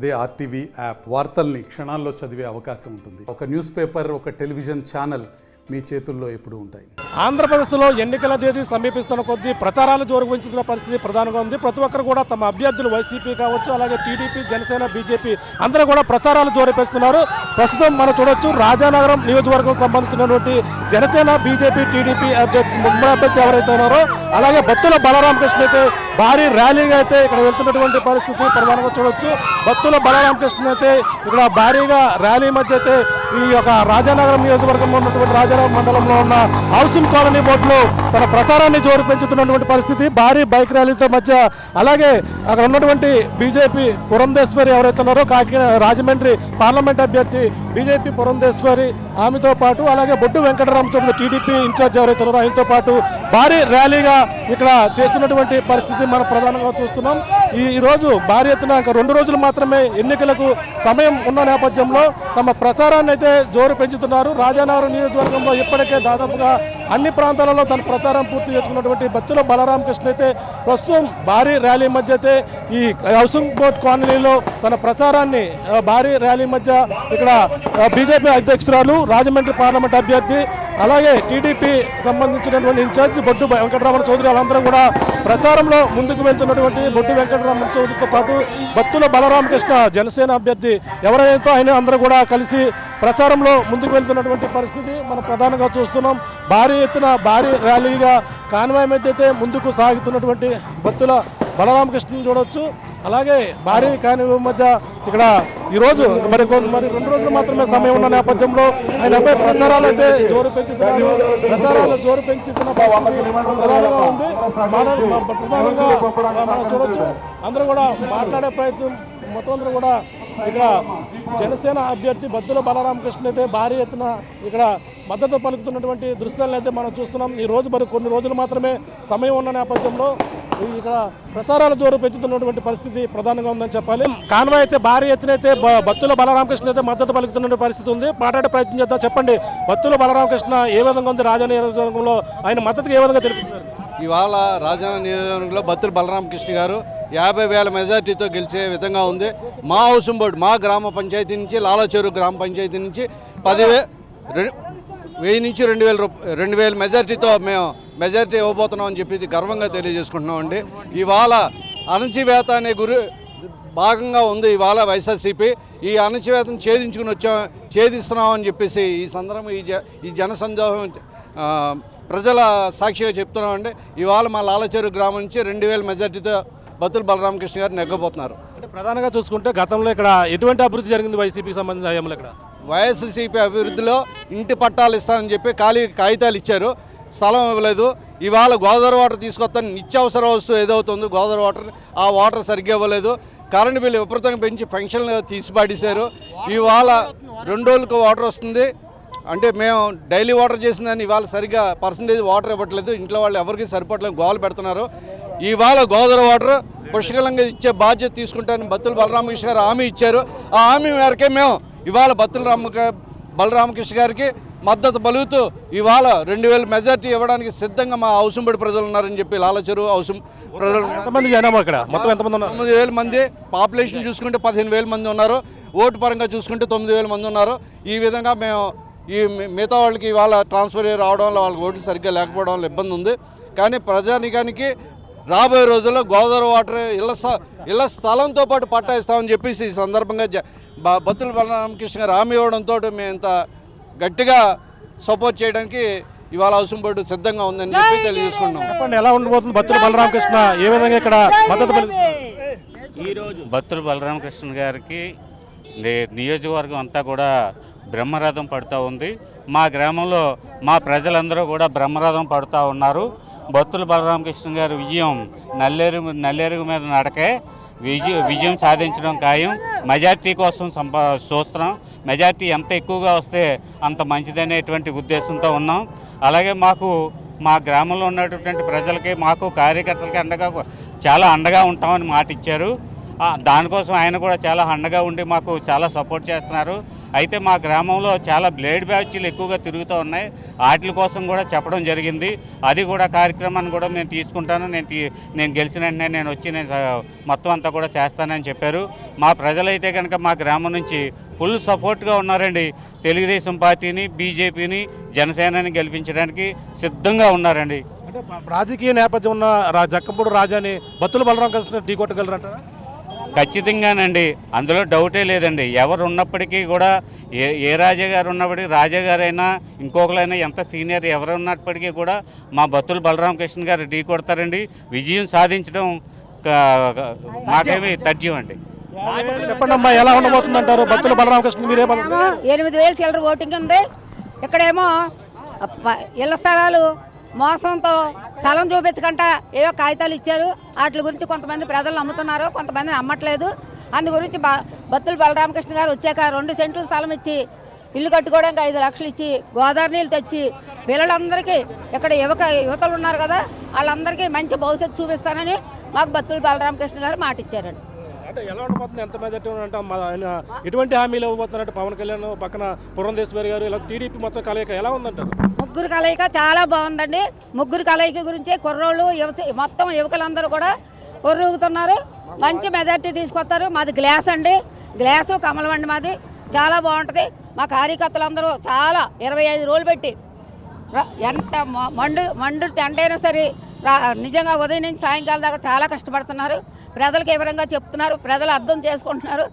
అదే RTV app వార్తల్ని క్షణాల్లో చదివే అవకాశం ఉంటుంది. ఒక న్యూస్ పేపర్, ఒక టెలివిజన్ ఛానల్ మీ చేతుల్లో ఎప్పుడూ ఉంటాయి. ఆంధ్రప్రదేశ్లో ఎన్నికల తేదీ సమీపిస్తున్న కొద్దీ ప్రచారాలు జోరుపెంచుతున్న పరిస్థితి ప్రధానంగా ఉంది. ప్రతి ఒక్కరు కూడా తమ అభ్యర్థులు వైసీపీ కావచ్చు, అలాగే టీడీపీ, జనసేన, బీజేపీ అందరూ కూడా ప్రచారాలు జోరుపేస్తున్నారు. ప్రస్తుతం మనం చూడొచ్చు రాజానగరం నియోజకవర్గం సంబంధించినటువంటి జనసేన, బీజేపీ, టీడీపీ అభ్యర్థి ఎవరైతే ఉన్నారో అలాగే బత్తుల బలరామకృష్ణ అయితే భారీ ర్యాలీగా అయితే ఇక్కడ వెళ్తున్నటువంటి పరిస్థితి ప్రధానంగా చూడొచ్చు. బత్తుల బలరామకృష్ణ అయితే ఇక్కడ భారీగా ర్యాలీ మధ్య అయితే ఈ యొక్క రాజానగరం నియోజకవర్గంలో ఉన్నటువంటి రాజానగరం మండలంలో ఉన్న హౌసింగ్ కాలనీ బోర్డులో తన ప్రచారాన్ని జోరు పెంచుతున్నటువంటి పరిస్థితి భారీ బైక్ ర్యాలీతో మధ్య. అలాగే అక్కడ ఉన్నటువంటి బీజేపీ పురంధేశ్వరి ఎవరైతే ఉన్నారో రాజమండ్రి పార్లమెంట్ అభ్యర్థి బీజేపీ పురంధేశ్వరి ఆమెతో పాటు అలాగే బొడ్డు వెంకటరామచంద్ర టీడీపీ ఇన్ఛార్జ్ ఎవరైతే ఉన్నారో ఆయనతో పాటు భారీ ర్యాలీగా ఇక్కడ చేస్తున్నటువంటి పరిస్థితి మనం ప్రధానంగా చూస్తున్నాం. ఈ రోజు భారీ ఎత్తున 2 రోజులు మాత్రమే ఎన్నికలకు సమయం ఉన్న నేపథ్యంలో తమ ప్రచారాన్ని అయితే జోరు పెంచుతున్నారు. రాజానగరం నియోజకవర్గంలో ఇప్పటికే దాదాపుగా అన్ని ప్రాంతాలలో తన ప్రచారం పూర్తి చేసుకున్నటువంటి బత్తుల బలరామకృష్ణ అయితే ప్రస్తుతం భారీ ర్యాలీ మధ్య అయితే ఈ హౌసింగ్ బోర్డ్ కాలనీలో తన ప్రచారాన్ని భారీ ర్యాలీ మధ్య ఇక్కడ బీజేపీ అధ్యక్షురాలు రాజమండ్రి పార్లమెంట్ అభ్యర్థి అలాగే టీడీపీ సంబంధించినటువంటి ఇన్ఛార్జ్ బొడ్డు వెంకటరామన్ చౌదరి వాళ్ళందరూ కూడా ప్రచారంలో ముందుకు వెళ్తున్నటువంటి బొడ్డు వెంకటరామన్ చౌదరితో పాటు బత్తుల బలరామకృష్ణ జనసేన అభ్యర్థి ఎవరైతే ఆయన అందరూ కూడా కలిసి ప్రచారంలో ముందుకు వెళ్తున్నటువంటి పరిస్థితి మనం ప్రధానంగా చూస్తున్నాం. భారీ ఎత్తున భారీ ర్యాలీగా కాన్వాయ్ మధ్య అయితే ముందుకు సాగుతున్నటువంటి బత్తుల బలరామకృష్ణని చూడవచ్చు. అలాగే భారీ కాన్వాయ్ మధ్య ఇక్కడ ఈరోజు మరి 2 రోజులు మాత్రమే సమయం ఉన్న నేపథ్యంలో ఆయనపై ప్రచారాలు అయితే జోరు పెంచుతున్నారు. ప్రచారాలు జోరు పెంచుతున్న ప్రధానంగా ఉంది. ప్రధానంగా మనం చూడవచ్చు అందరూ కూడా మాట్లాడే ప్రయత్నం మొత్తం అందరూ కూడా ఇక్కడ జనసేన అభ్యర్థి బత్తుల బలరామకృష్ణ అయితే భారీ ఎత్తున ఇక్కడ మద్దతు పలుకుతున్నటువంటి దృశ్యాలను అయితే మనం చూస్తున్నాం. ఈ రోజు మరి కొన్ని రోజులు మాత్రమే సమయం ఉన్న నేపథ్యంలో ఇక్కడ ప్రచారాల జోరు పెంచుతున్నటువంటి పరిస్థితి ప్రధానంగా ఉందని చెప్పాలి. కాన్వాయ్ అయితే భారీ ఎత్తున అయితే బత్తుల బలరామకృష్ణ అయితే మద్దతు పలుకుతున్న పరిస్థితి ఉంది. మాట్లాడే ప్రయత్నం చేద్దాం. చెప్పండి, బత్తుల బలరామకృష్ణ ఏ విధంగా ఉంది రాజా నియోజకవర్గంలో, ఆయన మద్దతుకు ఏ విధంగా తెలుపుతున్నారు? ఇవాళ రాజానగరం నియోజకవర్గంలో బత్తుల బలరామకృష్ణ గారు 50,000 మెజార్టీతో గెలిచే విధంగా ఉంది. మా హౌసింగ్ బోర్డు మా గ్రామ పంచాయతీ నుంచి లాలాచెరు గ్రామ పంచాయతీ నుంచి 10,000 నుంచి 2,000 మెజార్టీతో మేము మెజార్టీ ఇవ్వబోతున్నాం అని చెప్పి గర్వంగా తెలియజేసుకుంటున్నామండి. ఇవాళ అణచివేత అనే భాగంగా ఉంది ఇవాళ వైఎస్ఆర్సీపీ. ఈ అణచివేతను ఛేదిస్తున్నామని చెప్పేసి ఈ సందర్భం ఈ జనసందోహం ప్రజల సాక్షిగా చెప్తున్నామండి. ఇవాళ మా లాలాచెరు గ్రామం నుంచి 2,000 మెజార్టీతో బత్తుల బలరామకృష్ణ గారు నెగ్గబోతున్నారు. అంటే ప్రధానంగా చూసుకుంటే గతంలో ఇక్కడ ఎటువంటి అభివృద్ధి జరిగింది వైసీపీకి సంబంధించిన హయాంలో? ఇక్కడ వైఎస్ఆర్సీపీ అభివృద్ధిలో ఇంటి పట్టాలు ఇస్తానని చెప్పి ఖాళీ కాగితాలు ఇచ్చారు, స్థలం ఇవ్వలేదు. ఇవాళ గోదావరి వాటర్ తీసుకొస్తాను నిత్యావసర వస్తువు ఏదవుతుందో గోదావరి వాటర్, ఆ వాటర్ సరిగ్గా ఇవ్వలేదు. కరెంటు బిల్లు విపరీతంగా పెంచి ఫంక్షన్లు తీసిపాడేశారు. ఇవాళ 2 రోజులకు వాటర్ వస్తుంది అంటే మేము డైలీ వాటర్ చేసిందని ఇవాళ సరిగ్గా పర్సంటేజ్ వాటర్ ఇవ్వట్లేదు. ఇంట్లో వాళ్ళు ఎవరికి సరిపడలేదు, గోలు పెడుతున్నారు. ఇవాళ గోదావరి వాటర్ పుష్కలంగా ఇచ్చే బాధ్యత తీసుకుంటానని బత్తుల బలరామకృష్ణ గారు హామీ ఇచ్చారు. ఆ హామీ మేరకే మేము ఇవాళ బత్తుల బలరామకృష్ణ గారికి మద్దతు పలుకుతూ ఇవాళ 2,000 మెజార్టీ ఇవ్వడానికి సిద్ధంగా మా హౌసింగ్ బోర్డు ప్రజలు ఉన్నారని చెప్పి లాలాచెరు హౌసింగ్ ప్రజలు 9,000 మంది, పాపులేషన్ చూసుకుంటే 15,000 మంది ఉన్నారు, ఓటు పరంగా చూసుకుంటే 9,000 మంది ఉన్నారు. ఈ విధంగా మేము ఈ మిగతా వాళ్ళకి ఇవాళ ట్రాన్స్ఫర్ రావడం వల్ల వాళ్ళకి ఓట్లు సరిగ్గా లేకపోవడం వల్ల ఇబ్బంది ఉంది. కానీ ప్రజానికానికి రాబోయే రోజుల్లో గోదావరి వాటర్ ఇళ్ల స్థలంతో పాటు పట్టా ఇస్తామని చెప్పేసి ఈ సందర్భంగా బత్తుల బలరామకృష్ణ గారు హామీ ఇవ్వడంతో మేము ఇంత గట్టిగా సపోర్ట్ చేయడానికి ఇవాళ హౌసింగ్ బోర్డు సిద్ధంగా ఉందని చెప్పి తెలియజేసుకున్నాం. చెప్పండి, ఎలా ఉండబోతుంది బత్తుల బలరామకృష్ణ ఏ విధంగా ఇక్కడ మద్దతు? బత్తుల బలరామకృష్ణ గారికి నియోజకవర్గం అంతా కూడా బ్రహ్మరథం పడుతూ ఉంది. మా గ్రామంలో మా ప్రజలందరూ కూడా బ్రహ్మరథం పడుతూ ఉన్నారు. బత్తుల బలరామకృష్ణ గారి విజయం నల్లేరు మీద నడకే విజయం సాధించడం ఖాయం. మెజార్టీ కోసం చూస్తున్నాం. మెజార్టీ ఎంత ఎక్కువగా వస్తే అంత మంచిదనేటువంటి ఉద్దేశంతో ఉన్నాం. అలాగే మా గ్రామంలో ఉన్నటువంటి ప్రజలకి మాకు కార్యకర్తలకి చాలా అండగా ఉంటామని మాట ఇచ్చారు. దానికోసం ఆయన కూడా చాలా అండగా ఉండి మాకు చాలా సపోర్ట్ చేస్తున్నారు. అయితే మా గ్రామంలో చాలా బ్లేడ్ బ్యాచ్లు ఎక్కువగా తిరుగుతూ ఉన్నాయి. వాటి కోసం కూడా చెప్పడం జరిగింది. అది కూడా కార్యక్రమాన్ని కూడా నేను తీసుకుంటాను, నేను గెలిచిన వెంటనే నేను వచ్చి మొత్తం అంతా కూడా చేస్తానని చెప్పారు. మా ప్రజలైతే కనుక మా గ్రామం నుంచి ఫుల్ సపోర్ట్గా ఉన్నారండి. తెలుగుదేశం పార్టీని, బీజేపీని, జనసేనని గెలిపించడానికి సిద్ధంగా ఉన్నారండి. అంటే రాజకీయ నేపథ్యం ఉన్న జక్కంపూడి రాజాని బత్తుల బలరామకృష్ణ ఢీ కొట్టగలరంటారా? ఖచ్చితంగానండి, అందులో డౌటే లేదండి. ఎవరు ఉన్నప్పటికీ కూడా ఏ రాజా గారు ఉన్నప్పటికీ, రాజా గారైనా ఇంకొకరైనా ఎంత సీనియర్ ఎవరు ఉన్నప్పటికీ కూడా మా బత్తుల బలరామకృష్ణ గారు ఢీ కొడతారండి. విజయం సాధించడం మాకేమీ తథ్యం అండి. చెప్పండి అమ్మా, ఎలా ఉండబోతుంది అంటారు బత్తుల బలరామకృష్ణ? మీరే 8,000 చిల్లర ఓటింగ్ ఉంది. ఇక్కడేమో ఇళ్ల స్థలాలు మోసంతో స్థలం చూపించకుండా ఏవో కాగితాలు ఇచ్చారు. వాటి గురించి కొంతమంది ప్రజలు నమ్ముతున్నారు, కొంతమంది నమ్మట్లేదు. అందు గురించి బత్తుల బలరామకృష్ణ గారు వచ్చాక 2 సెంట్లు స్థలం ఇచ్చి ఇల్లు కట్టుకోవడానికి 5 లక్షలు ఇచ్చి గోదావరి నీళ్ళు తెచ్చి పిల్లలందరికీ ఇక్కడ యువతలు ఉన్నారు కదా వాళ్ళందరికీ మంచి భవిష్యత్తు చూపిస్తానని మాకు బత్తుల బలరామకృష్ణ గారు మాట ఇచ్చారండి. అంటే ఎలా ఉండబోతుంది, ఎంత మెజార్టీ అంటే ఆయన ఎటువంటి హామీలు ఇవ్వబోతున్నట్టు? పవన్ కళ్యాణ్ పక్కన పురంధేశ్వరి గారు, ఇలా టీడీపీ మొత్తం కలయిక ఎలా ఉందంటారు? ముగ్గురు కలయిక చాలా బాగుందండి. ముగ్గురు కలయిక గురించి కుర్రోళ్ళు మొత్తం యువకులందరూ కూడా ఒర్రుగుతున్నారు. మంచి మెజార్టీ తీసుకొస్తారు. మాది గ్లాస్ అండి, గ్లాసు కమలవండి మాది. చాలా బాగుంటుంది. మా కార్యకర్తలందరూ చాలా 25 రోజులు పెట్టి ఎంత మండు ఎండైనా సరే నిజంగా ఉదయం నుంచి సాయంకాలం దాకా చాలా కష్టపడుతున్నారు. ప్రజలకు ఏ విధంగా చెప్తున్నారు, ప్రజలు అర్థం చేసుకుంటున్నారు.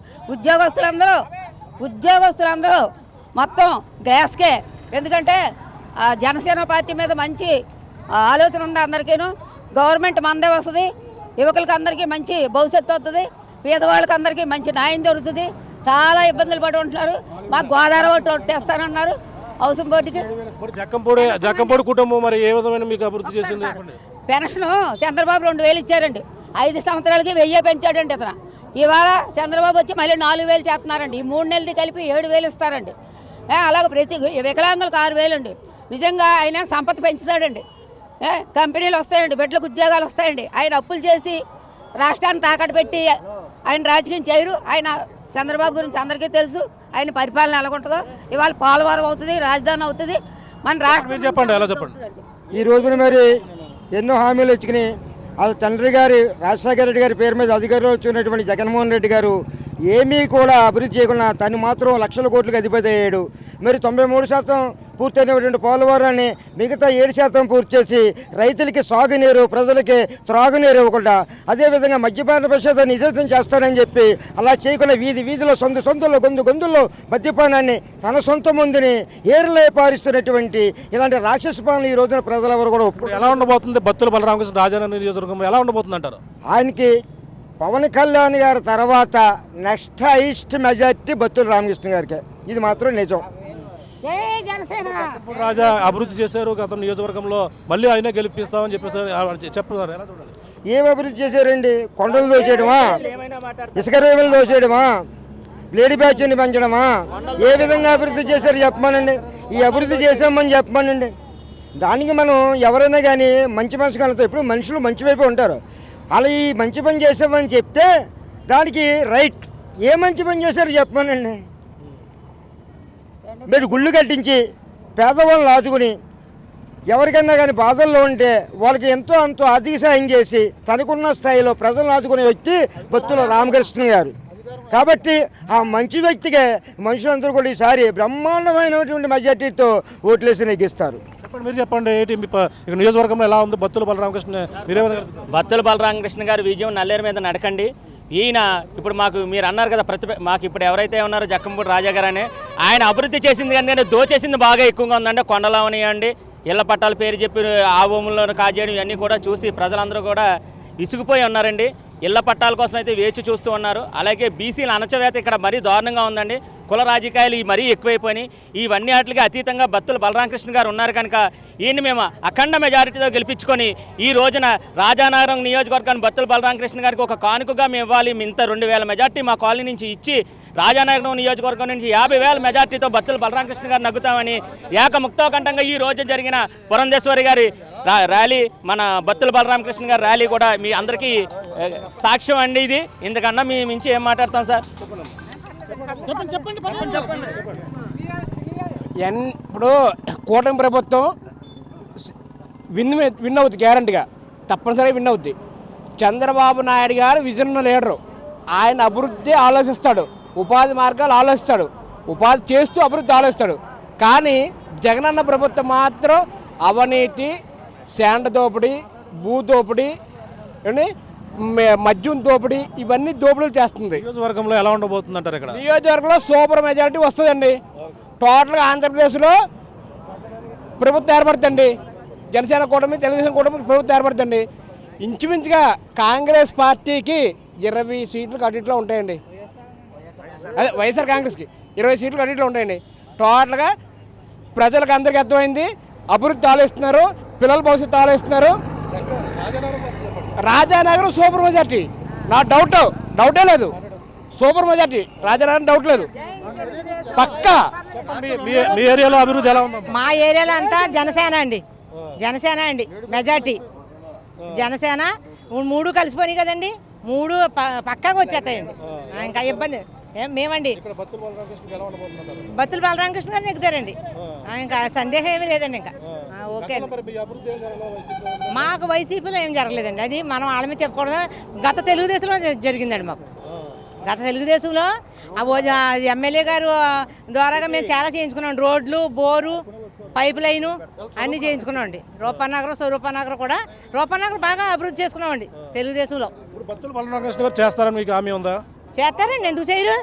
ఉద్యోగస్తులందరూ మొత్తం గ్యాస్కే. ఎందుకంటే జనసేన పార్టీ మీద మంచి ఆలోచన ఉంది అందరికీను. గవర్నమెంట్ మందే వస్తుంది, యువకులకి అందరికీ మంచి భవిష్యత్తు వస్తుంది, పేదవాళ్ళకి అందరికీ మంచి న్యాయం దొరుకుతుంది. చాలా ఇబ్బందులు పడి ఉంటున్నారు. మాకు గోదావరి ఒకటి తెస్తానన్నారు హౌసింగ్ బోర్డుకి. జక్కంపూడి కుటుంబం మరి ఏ విధమైన మీకు అభివృద్ధి చేసింది? పెన్షన్ చంద్రబాబు 2,000 ఇచ్చారండి. 5 సంవత్సరాలకి 1000 పెంచాడండి ఇతను. ఇవాళ చంద్రబాబు వచ్చి మళ్ళీ 4,000 చేస్తున్నారండి. ఈ 3 నెలలది కలిపి 7,000 ఇస్తారండి. అలాగే ప్రతి వికలాంగులకు 6,000 అండి. నిజంగా ఆయన సంపద పెంచుతాడండి. కంపెనీలు వస్తాయండి, బిడ్డలకు ఉద్యోగాలు వస్తాయండి. ఆయన అప్పులు చేసి రాష్ట్రాన్ని తాకట్టు పెట్టి ఆయన రాజకీయం చేయరు. ఆయన చంద్రబాబు గురించి అందరికీ తెలుసు, ఆయన పరిపాలన ఎలాగుంటుందో. ఇవాళ పోలవరం అవుతుంది, రాజధాని అవుతుంది, మన రాష్ట్రం. చెప్పండి, ఎలా చెప్పండి. ఈ రోజున మరి ఎన్నో హామీలు ఇచ్చుకుని వాళ్ళ తండ్రి గారి రాజశేఖర రెడ్డి గారి పేరు మీద అధికారంలో వచ్చినటువంటి జగన్మోహన్ రెడ్డి గారు ఏమీ కూడా అభివృద్ధి చేయకుండా తను మాత్రం లక్షల కోట్లకు అధిపతి అయ్యాడు. మరి 93% పూర్తయినటువంటి పోలవరాన్ని మిగతా 7% పూర్తి చేసి రైతులకి సాగునీరు, ప్రజలకి త్రాగునీరు ఇవ్వకుండా, అదేవిధంగా మద్యపాన నిషేధం నిషేధం చేస్తానని చెప్పి అలా చేయకుండా వీధిలో సొంతల్లో గొంతుల్లో మద్యపానాన్ని తన సొంత ముందుని ఏరులే పారిస్తున్నటువంటి ఇలాంటి రాక్షస పాలన ఈ రోజున ప్రజలెవరు కూడా ఎలా ఉండబోతుంది? బత్తుల బలరామకృష్ణ రాజానగరం నియోజకవర్గం ఎలా ఉండబోతుంది అంటారు? ఆయనకి పవన్ కళ్యాణ్ గారి తర్వాత next highest majority Battula Ramakrishna గారికి. ఇది మాత్రం నిజం. రాజా అభివృద్ధి చేశారు గత నియోజకవర్గంలో, మళ్ళీ ఆయనే గెలిపిస్తామని చెప్పేసి చెప్తున్నారు. ఎలా చూడాలి? ఏం అభివృద్ధి చేశారండి? కొండలు దోచేయడమా, ఇసుక రేవులు దోచేయడమా, లేడీ బ్యాచ్ని పెంచడమా? ఏ విధంగా అభివృద్ధి చేశారు చెప్పమానండి. ఈ అభివృద్ధి చేసామని చెప్పమానండి. దానికి మనం ఎవరైనా కానీ మంచి మనసు కలుగుతాం. ఇప్పుడు మనుషులు మంచి వైపు ఉంటారు. అలా ఈ మంచి పని చేసామని చెప్తే దానికి రైట్. ఏ మంచి పని చేశారు చెప్పమానండి. మీరు గుళ్ళు కట్టించి పేదవాళ్ళని ఆదుకుని ఎవరికన్నా కానీ బాధల్లో ఉంటే వాళ్ళకి ఎంతో ఆర్థిక సాయం చేసి తనకున్న స్థాయిలో ప్రజలను ఆదుకునే వ్యక్తి బత్తుల రామకృష్ణ గారు. కాబట్టి ఆ మంచి వ్యక్తికే మనుషులందరూ కూడా ఈసారి బ్రహ్మాండమైనటువంటి మెజార్టీతో ఓట్లేసి నెగ్గిస్తారు. మీరు చెప్పండి, ఏంటి ఇక నియోజకవర్గంలో ఎలా ఉంది బత్తుల బలరామకృష్ణ? బత్తుల బలరామకృష్ణ గారి విజయం నల్లేరు మీద నడకండి. ఈయన ఇప్పుడు మీరు అన్నారు కదా, మాకు ఇప్పుడు ఎవరైతే ఉన్నారో జక్కంపూడి రాజా గారు అని, ఆయన అభివృద్ధి చేసింది కానీ దోచేసింది బాగా ఎక్కువగా ఉందండి. కొండలు అవనియండి, ఇళ్ల పట్టాల పేరు చెప్పి ఆ భూముల్లో కాజేయడం ఇవన్నీ కూడా చూసి ప్రజలందరూ కూడా విసిగిపోయి ఉన్నారండి. ఇళ్ల పట్టాల కోసం అయితే వేచి చూస్తూ ఉన్నారు. అలాగే బీసీల అణచవేత ఇక్కడ మరీ దారుణంగా ఉందండి. కుల రాజకీయాలు మరీ ఎక్కువైపోయినాయి. ఇవన్నీ వాటికి అతీతంగా బత్తుల బలరామకృష్ణ గారు ఉన్నారు కనుక ఈయన్ని మేము అఖండ మెజారిటీతో గెలిపించుకొని ఈ రోజున రాజానగరం నియోజకవర్గాన్ని బత్తుల బలరామకృష్ణ గారికి ఒక కానుకగా మేము ఇవ్వాలి. ఇంత 2,000 మెజార్టీ మా కాలనీ నుంచి ఇచ్చి రాజానగరం నియోజకవర్గం నుంచి 50,000 మెజార్టీతో బత్తుల బలరామకృష్ణ గారు నగ్గుతామని ఏకముక్తోకంఠంగా ఈ రోజు జరిగిన పురంధేశ్వరి గారి ర్యాలీ, మన బత్తుల బలరామకృష్ణ గారి ర్యాలీ కూడా మీ అందరికీ సాక్ష్యం అండి. ఇది ఇంతకన్నా మీ మించి ఏం మాట్లాడతాం సార్? ఇప్పుడు కూటమి ప్రభుత్వం విన్ అవుద్ది, గ్యారంటీగా తప్పనిసరిగా విన్ అవుద్ది. చంద్రబాబు నాయుడు గారు విజన్ లీడరు. ఆయన అభివృద్ధి ఆలోచిస్తాడు, ఉపాధి మార్గాలు ఆలోచిస్తాడు, ఉపాధి చేస్తూ అభివృద్ధి ఆలోచిస్తాడు. కానీ జగనన్న ప్రభుత్వం మాత్రం అవినీతి, శాండ దోపిడీ, భూ దోపిడీ, మద్యం దోపిడీ, ఇవన్నీ దోపిడీలు చేస్తుంది. నియోజకవర్గంలో ఎలా ఉండబోతుంది అంటారు? ఇక్కడ నియోజకవర్గంలో సూపర్ మెజారిటీ వస్తుందండి. టోటల్గా ఆంధ్రప్రదేశ్లో ప్రభుత్వం ఏర్పడుతుంది. జనసేన కూటమి, తెలుగుదేశం కూటమి ప్రభుత్వం ఏర్పడుతుంది. ఇంచుమించుగా కాంగ్రెస్ పార్టీకి 20 సీట్లు అన్నింటిలో ఉంటాయండి. అదే వైఎస్ఆర్ కాంగ్రెస్కి 20 సీట్లు అన్నింటిలో ఉంటాయండి. టోటల్గా ప్రజలకు అందరికీ అర్థమైంది. అభివృద్ధి ఆలోచిస్తున్నారు, పిల్లల భవిష్యత్తు ఆలోచిస్తున్నారు. రాజానగరం సూపర్ మెజార్టీ, నా డౌటే లేదు. సూపర్ మెజార్టీ రాజానగరం డౌట్ లేదు, పక్కా. మీ ఏరియాలో అభివృద్ధి ఎలా ఉంది? మా ఏరియాలో అంతా జనసేన అండి మెజార్టీ. జనసేన 3 కలిసిపోయి కదండి, 3 పక్కాగా వచ్చేస్తాయండి. ఇంకా ఇబ్బంది మేమండి. బత్తుల బలరామకృష్ణ గారు నెగ్గుతారండి, ఇంకా సందేహం ఏమీ లేదండి. ఇంకా ఓకే. మాకు వైసీపీలో ఏం జరగలేదండి, అది మనం వాళ్ళ మీద చెప్పుకోవడం. గత తెలుగుదేశంలో జరిగిందండి. మాకు గత తెలుగుదేశంలో ఎమ్మెల్యే గారు ద్వారాగా మేము చాలా చేయించుకున్నాం. రోడ్లు, బోరు, పైప్ లైను అన్నీ చేయించుకున్నామండి. రూపానగరం, స్వరూపానగరం కూడా రూపానగరం బాగా అభివృద్ధి చేసుకున్నామండి తెలుగుదేశంలో. బత్తుల బలరామకృష్ణ గారు చేస్తారని మీకు హామీ ఉందా? చేస్తారండి, ఎందుకు చేయరు?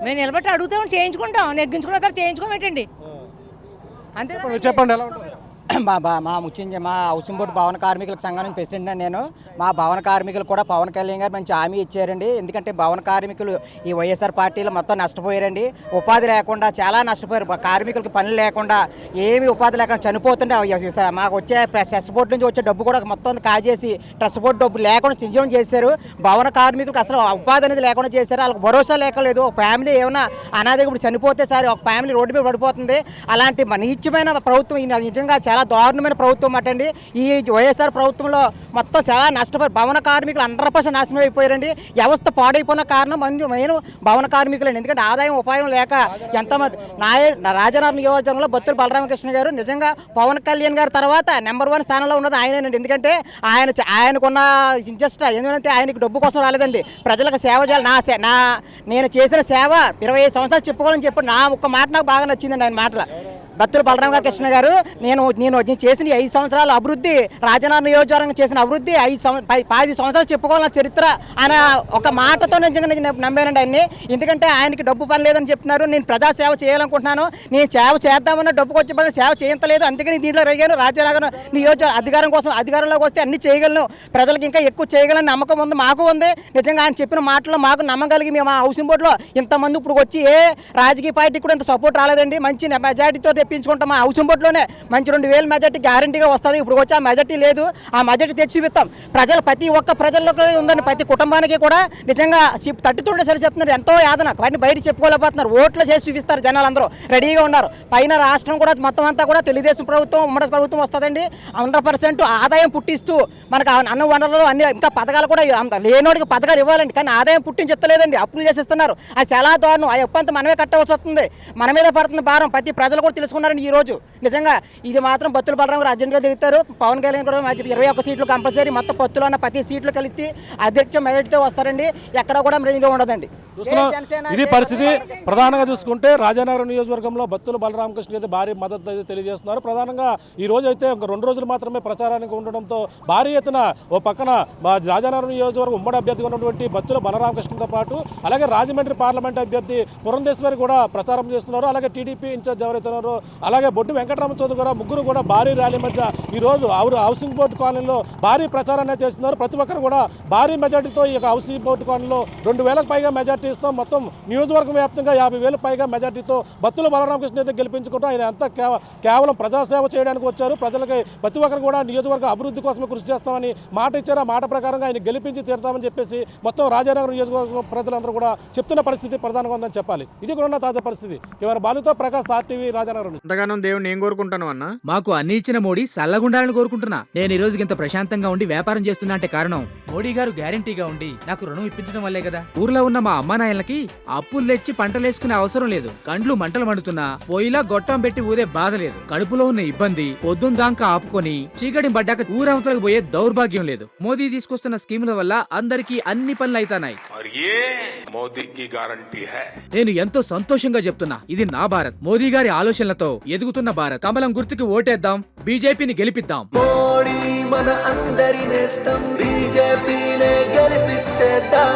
మేము నిలబట్టి అడుగుతాం, చేయించుకుంటాం. నెగ్గించుకున్న తర్వాత చేయించుకోమేటండి, అంతే. చెప్పండి ఎలా ఉంటుంది? మా ముఖ్యంగా మా హౌసింగ్ బోర్డు భవన కార్మికుల సంఘం నుంచి ప్రెసిడెంట్ అని నేను. మా భవన కార్మికులు కూడా పవన్ కళ్యాణ్ గారు మంచి హామీ ఇచ్చారండి. ఎందుకంటే భవన కార్మికులు ఈ వైఎస్ఆర్ పార్టీలో మొత్తం నష్టపోయారండి. ఉపాధి లేకుండా చాలా నష్టపోయారు. కార్మికులకి పనులు లేకుండా, ఏమి ఉపాధి లేకుండా చనిపోతుంటే మాకు వచ్చే ట్రస్ట్ బోర్డు నుంచి వచ్చే డబ్బు కూడా మొత్తం కాజేసి ట్రస్ట్ బోర్డు డబ్బు లేకుండా చింజం చేశారు. భవన కార్మికులకు అసలు ఉపాధి అనేది లేకుండా చేశారు. వాళ్ళకి భరోసా లేకలేదు. ఒక ఫ్యామిలీ ఏమైనా అనాథగా ఇప్పుడు చనిపోతే సరే ఒక ఫ్యామిలీ రోడ్డు మీద పడిపోతుంది. అలాంటి నీచమైన ప్రభుత్వం నిజంగా చాలా దారుణమైన ప్రభుత్వం అటండి. ఈ వైఎస్ఆర్ ప్రభుత్వంలో మొత్తం చాలా నష్టపోయి భవన కార్మికులు 100% నాశనం అయిపోయారండి. వ్యవస్థ పాడైపోయిన కారణం మెయిన్ భవన కార్మికులండి. ఎందుకంటే ఆదాయం ఉపాయం లేక ఎంతోమంది రాజనగరం నియోజకవర్గంలో బత్తుల బలరామకృష్ణ గారు నిజంగా పవన్ కళ్యాణ్ గారి తర్వాత నెంబర్ 1 స్థానంలో ఉన్నది ఆయనేనండి. ఎందుకంటే ఆయనకున్న ఇంట్రెస్ట్ ఏంటంటే ఆయనకి డబ్బు కోసం రాలేదండి, ప్రజలకు సేవ చేయాలి. నేను చేసిన సేవ 25 సంవత్సరాలు చెప్పుకోవాలని చెప్పి నా ఒక్క మాట నాకు బాగా నచ్చిందండి ఆయన మాటలు. బత్తుల బలరామకృష్ణ గారు నేను చేసిన 5 సంవత్సరాల అభివృద్ధి, రాజనగరం నియోజకవర్గం చేసిన అభివృద్ధి 10 సంవత్సరాలు చెప్పుకోవాలన్న చరిత్ర ఆయన ఒక మాటతో నిజంగా నేను నమ్మానండి ఆయన్ని. ఎందుకంటే ఆయనకి డబ్బు పని లేదని చెప్తున్నారు. నేను ప్రజాసేవ చేయాలనుకుంటున్నాను, నేను సేవ చేద్దామన్న డబ్బుకి వచ్చే పని సేవ చేయించలేదు, అందుకని దీంట్లో రేగాను. రాజనగరం నియోజకవర్గం అధికారం కోసం అధికారంలోకి వస్తే అన్ని చేయగలను, ప్రజలకు ఇంకా ఎక్కువ చేయగలని నమ్మకం ఉంది, మాకు ఉంది. నిజంగా ఆయన చెప్పిన మాటల్లో మాకు నమ్మగలిగి మేము ఆ హౌసింగ్ బోర్డులో ఇంతమంది ఇప్పుడు వచ్చి ఏ రాజకీయ పార్టీకి కూడా ఇంత సపోర్ట్ రాలేదండి. మంచి మెజార్టీతో తెప్పించుకుంటాం. మా హౌసింగ్ బోర్డులోనే మంచి 2000 మెజార్టీ గ్యారంటీగా వస్తుంది. ఇప్పుడు వచ్చి ఆ మెజార్టీ లేదు, ఆ మెజార్టీ తెచ్చి చూపిస్తాం. ప్రతి ఒక్క ప్రజల్లో ఉందండి, ప్రతి కుటుంబానికి కూడా నిజంగా 32 సరి చెప్తున్నారు. ఎంతో యాదన వాటిని బయట చెప్పుకోలేకపోతున్నారు. ఓట్లు చేసి చూపిస్తారు, జనాలు అందరూ రెడీగా ఉన్నారు. పైన రాష్ట్రం కూడా మొత్తం అంతా కూడా తెలుగుదేశం ప్రభుత్వం, ఉమ్మడి ప్రభుత్వం వస్తుందండి. 100% ఆదాయం పుట్టిస్తూ మనకు అన్న వనరులు అన్ని ఇంకా పథకాలు కూడా లేనోడికి పథకాలు ఇవ్వాలండి, కానీ ఆదాయం పుట్టించెత్తలేదండి, అప్పులు చేసిస్తున్నారు. అది చాలా దారుణం. ఆ అప్పు అంతా మనమే కట్టవలసి వస్తుంది, మన మీద పడుతుంది భారం. ప్రతి ప్రజలు కూడా తెలుసుకున్నారండి ఈ రోజు. నిజంగా ఇది మాత్రం బత్తుల బలరామకృష్ణ అర్జెంట్గా దిగుతారు. పవన్ కళ్యాణ్ కూడా 21 సీట్లు కంపల్సరీ. మొత్తం పొత్తులో ఉన్న ప్రతి సీట్లు కలిసి అధ్యక్ష మెజార్టీతో వస్తారండి. ఎక్కడ కూడా రేంజ్లో ఉండదండి. ఇది పరిస్థితి. ప్రధానంగా చూసుకుంటే రాజానగరం నియోజకవర్గంలో బత్తుల బలరామకృష్ణ అయితే భారీ మద్దతు అయితే తెలియజేస్తున్నారు. ప్రధానంగా ఈ రోజు అయితే ఒక 2 రోజులు మాత్రమే ప్రచారానికి ఉండడంతో భారీ ఎత్తున ఓ పక్కన రాజానగరం నియోజకవర్గం ఉమ్మడి అభ్యర్థిగా ఉన్నటువంటి బత్తుల బలరామకృష్ణతో పాటు అలాగే రాజమండ్రి పార్లమెంట్ అభ్యర్థి పురంధేశ్వరి కూడా ప్రచారం చేస్తున్నారు. అలాగే టీడీపీ ఇన్ఛార్జ్ ఎవరైతే ఉన్నారో అలాగే బొడ్డు వెంకటరామ చౌదరి కూడా ముగ్గురు కూడా భారీ ర్యాలీ మధ్య ఈ రోజు హౌసింగ్ బోర్డు కాలనీలో భారీ ప్రచారాన్ని చేస్తున్నారు. ప్రతి ఒక్కరు కూడా భారీ మెజార్టీతో ఈ యొక్క హౌసింగ్ బోర్డు కాలనీలో 2000కు పైగా మెజార్టీ ఇస్తాం. మొత్తం నియోజకవర్గం వ్యాప్తంగా 50,000 పైగా మెజార్టీతో బత్తుల బలరామకృష్ణ అయితే గెలిపించుకుంటాం. ఆయన అంతా కేవలం ప్రజాసేవ చేయడానికి వచ్చారు. ప్రజలకి ప్రతి ఒక్కరు కూడా నియోజకవర్గ అభివృద్ధి కోసమే కృషి చేస్తామని మాట ఇచ్చారు. ఆ మాట ప్రకారంగా ఆయన గెలిపించి తీరుతామని చెప్పేసి మొత్తం రాజానగరం నియోజకవర్గం ప్రజలందరూ కూడా చెప్తున్న పరిస్థితి ప్రధానంగా ఉందని చెప్పాలి. ఇది కూడా తాజా పరిస్థితి. కేవలం బాలుతో ప్రకాష్ RTV రాజానగరం. అంతగానో దేవుని ఏం కోరుకుంటాను అన్న? మాకు అన్ని ఇచ్చిన మోడీ సల్లగుండాలని కోరుకుంటున్నా. నేను ఈ రోజుకి ఇంత ప్రశాంతంగా ఉండి వ్యాపారం చేస్తున్నా అంటే కారణం మోడీ గారు గ్యారంటీగా ఉండి నాకు రుణం ఇప్పించడం వల్లే కదా. ఊర్లో ఉన్న మా అమ్మానాయలకి అప్పులు తెచ్చి పంటలేసుకునే అవసరం లేదు. కండ్లు మంటలు మండుతున్నా పొయ్యిలా గొట్టం పెట్టి ఊదే బాధ లేదు. కడుపులో ఉన్న ఇబ్బంది పొద్దున్న దాకా ఆపుకొని చీకటి పడ్డాక ఊరవతలకు పోయే దౌర్భాగ్యం లేదు. మోదీ తీసుకొస్తున్న స్కీముల వల్ల అందరికీ అన్ని పనులు అయితానాయి. నేను ఎంతో సంతోషంగా చెప్తున్నా, ఇది నా భారత్. మోదీ గారి ఆలోచనలతో ఎదుగుతున్న భారత్. కమలం గుర్తుకి ఓటేద్దాం, బీజేపీని గెలిపిద్దాం. మోడీ మన అందరి నేస్తం, బీజేపీనే గెలిపించేద్దాం.